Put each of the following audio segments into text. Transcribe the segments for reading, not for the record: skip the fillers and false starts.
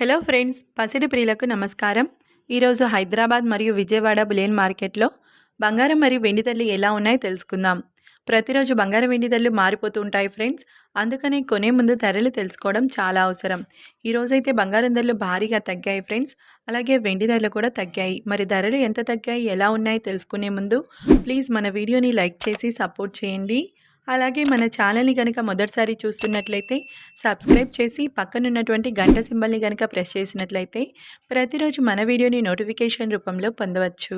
Hello friends, పసిడి ప్రియులకు నమస్కారం. ఈరోజు హైదరాబాద్ మరియు విజయవాడ బులియన్ మార్కెట్లో బంగారం మరియు వెండి ధరలు ఎలా ఉన్నాయో తెలుసుకుందాం. ప్రతిరోజు బంగారం వెండి ధరలు మారిపోతూ ఉంటాయి ఫ్రెండ్స్. అందుకని కొనే ముందు ధరలు తెలుసుకోవడం చాలా అవసరం. ఈరోజైతే బంగారం ధరలు భారీగా తగ్గాయి ఫ్రెండ్స్. అలాగే వెండి ధరలు కూడా తగ్గాయి. మరి ధరలు ఎంత తగ్గాయి, ఎలా ఉన్నాయో తెలుసుకునే ముందు ప్లీజ్ మన వీడియోని లైక్ చేసి సపోర్ట్ చేయండి. అలాగే మన ఛానల్ని కనుక మొదటిసారి చూస్తున్నట్లయితే సబ్స్క్రైబ్ చేసి పక్కనున్నటువంటి గంట సింబల్ని కనుక ప్రెస్ చేసినట్లయితే ప్రతిరోజు మన వీడియోని నోటిఫికేషన్ రూపంలో పొందవచ్చు.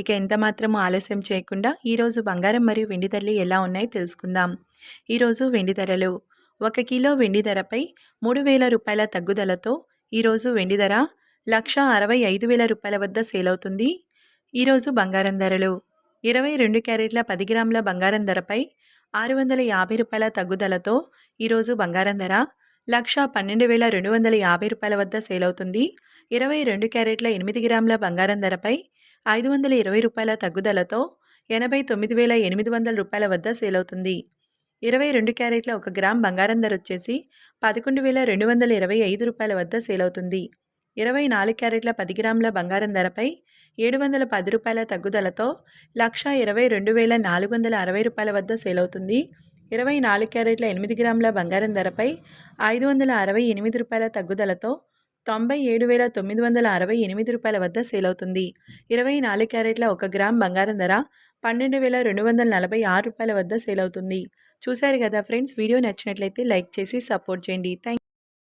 ఇక ఎంత మాత్రమూ ఆలస్యం చేయకుండా ఈరోజు బంగారం మరియు వెండి ధరలు ఎలా ఉన్నాయో తెలుసుకుందాం. ఈరోజు వెండి ధరలు: 1 కిలో వెండి ధరపై 3,000 రూపాయల తగ్గుదలతో ఈరోజు వెండి ధర 1,65,000 రూపాయల వద్ద సేల్ అవుతుంది. ఈరోజు బంగారం ధరలు: 22 క్యారెట్ల 10 గ్రాముల బంగారం ధరపై 650 రూపాయల తగ్గుదలతో ఈరోజు బంగారం ధర 1,12,250 రూపాయల వద్ద సేల్ అవుతుంది. 22 క్యారెట్ల 8 గ్రాముల బంగారం ధరపై 520 రూపాయల తగ్గుదలతో 89,800 రూపాయల వద్ద సేల్ అవుతుంది. 22 క్యారెట్ల 1 గ్రామ్ బంగారం ధర వచ్చేసి 11,225 రూపాయల వద్ద సేల్ అవుతుంది. 24 క్యారెట్ల 10 గ్రాముల బంగారం ధరపై 710 రూపాయల తగ్గుదలతో 1,22,460 రూపాయల వద్ద సేల్ అవుతుంది. 24 క్యారెట్ల 8 గ్రాముల బంగారం ధరపై 568 రూపాయల తగ్గుదలతో 97,968 రూపాయల వద్ద సేల్ అవుతుంది. 24 క్యారెట్ల 1 గ్రామ్ బంగారం ధర 12,246 రూపాయల వద్ద సేల్ అవుతుంది. చూశారు కదా ఫ్రెండ్స్, వీడియో నచ్చినట్లయితే లైక్ చేసి సపోర్ట్ చేయండి. థ్యాంక్